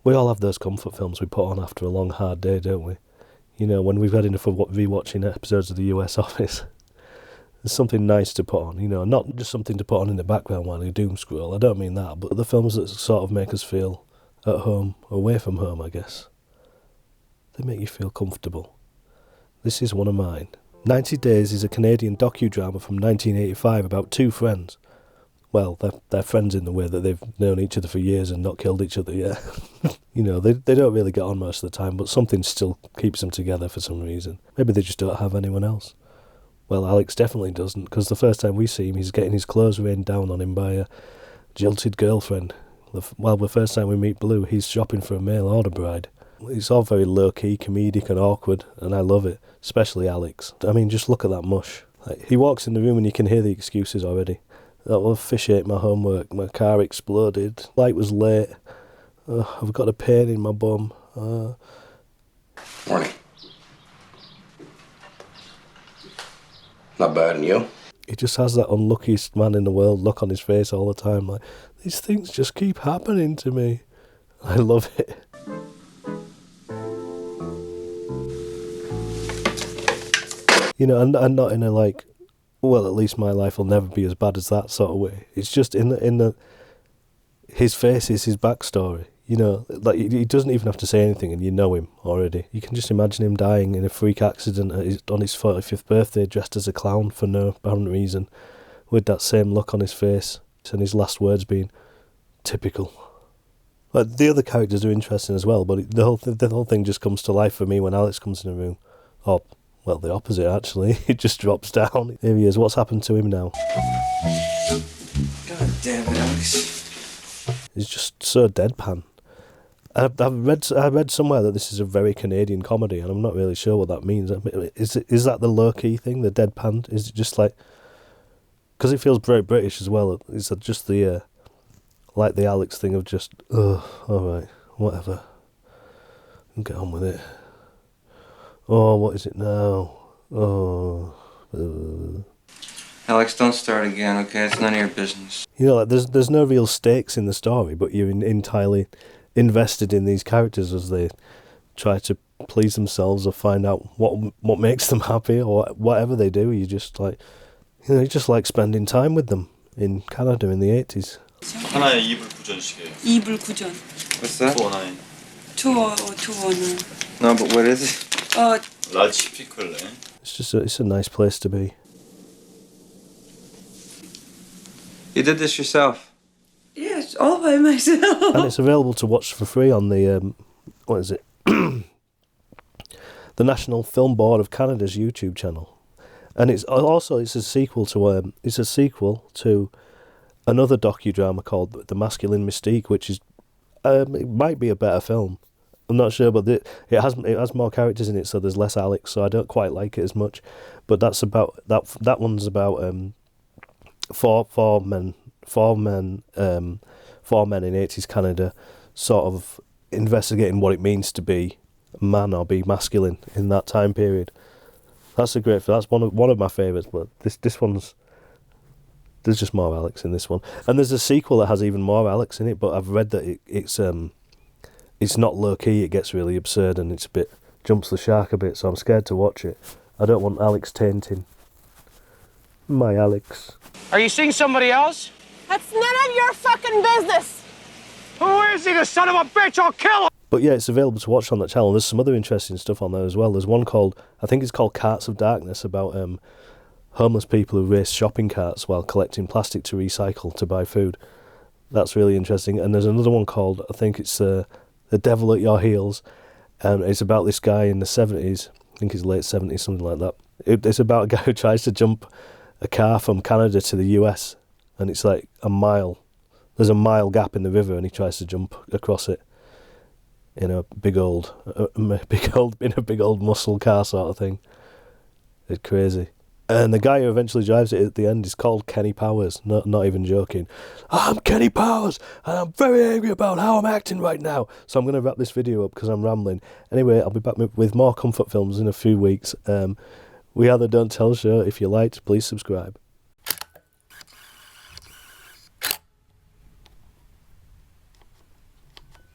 We all have those comfort films we put on after a long, hard day, don't we? You know, when we've had enough of rewatching episodes of the US Office. There's something nice to put on, you know, not just something to put on in the background while you doom scroll. I don't mean that, but the films that sort of make us feel at home, away from home, I guess. They make you feel comfortable. This is one of mine. 90 Days is a Canadian docudrama from 1985 about two friends. Well, they're friends in the way that they've known each other for years and not killed each other yet. You know, they don't really get on most of the time, but something still keeps them together for some reason. Maybe they just don't have anyone else. Well, Alex definitely doesn't, because the first time we see him, he's getting his clothes rained down on him by a jilted girlfriend. While the first time we meet Blue, he's shopping for a mail order bride. It's all very low-key, comedic and awkward, and I love it, especially Alex. I mean, just look at that mush. Like, he walks in the room and you can hear the excuses already. Oh, fish ate my homework, my car exploded, light was late, I've got a pain in my bum. Morning. Not bad, and you? He just has that unluckiest man in the world look on his face all the time, like, these things just keep happening to me. I love it. You know, and not in a like, well, at least my life will never be as bad as that sort of way. It's just in the his face is his backstory. You know, like he doesn't even have to say anything, and you know him already. You can just imagine him dying in a freak accident on his 45th birthday, dressed as a clown for no apparent reason, with that same look on his face, and his last words being typical. Like, the other characters are interesting as well, but the whole thing just comes to life for me when Alex comes in the room. Or, well, the opposite actually. It just drops down. Here he is. What's happened to him now? God damn it, Alex. He's just so deadpan. I read somewhere that this is a very Canadian comedy, and I'm not really sure what that means. Is that the low-key thing, the deadpan? Is it just like... Because it feels very British as well. Is it just the... like the Alex thing of just... alright, whatever. Get on with it. Oh, what is it now? Oh... Alex, don't start again, okay? It's none of your business. You know, like there's no real stakes in the story, but you're entirely invested in these characters as they try to please themselves or find out what makes them happy or whatever they do. You just like, you know, you just like spending time with them in Canada in the 80s. 하나에 이불 구전식이에요. 이불 구전. What's that? 투어는. No, but what is it? 라지 피클레. It's a nice place to be. You did this yourself? Yes, all by myself. And it's available to watch for free on the, what is it? The National Film Board of Canada's YouTube channel. And it's a sequel to another docudrama called The Masculine Mystique, which is, it might be a better film. I'm not sure, but it has more characters in it, so there's less Alex, so I don't quite like it as much. But that's about, that one's about, four men in 80s Canada sort of investigating what it means to be a man or be masculine in that time period. That's a great film. That's one of my favourites, but this one's, there's just more Alex in this one. And there's a sequel that has even more Alex in it, but I've read that it's not low key, it gets really absurd and it's a bit, jumps the shark a bit, so I'm scared to watch it. I don't want Alex tainting my Alex. Are you seeing somebody else? That's none of your fucking business. Who is he, the son of a bitch? I'll kill him! But yeah, it's available to watch on that channel. There's some other interesting stuff on there as well. There's one called, I think it's called Carts of Darkness, about homeless people who race shopping carts while collecting plastic to recycle to buy food. That's really interesting. And there's another one called, I think it's The Devil at Your Heels, and it's about this guy in the 70s, I think it's late 70s, something like that. It's about a guy who tries to jump a car from Canada to the US, and it's like a mile. There's a mile gap in the river, and he tries to jump across it in a big old muscle car sort of thing. It's crazy. And the guy who eventually drives it at the end is called Kenny Powers. Not even joking. I'm Kenny Powers, and I'm very angry about how I'm acting right now. So I'm going to wrap this video up because I'm rambling. Anyway, I'll be back with more comfort films in a few weeks. We are the Don't Tell Show. If you liked, please subscribe.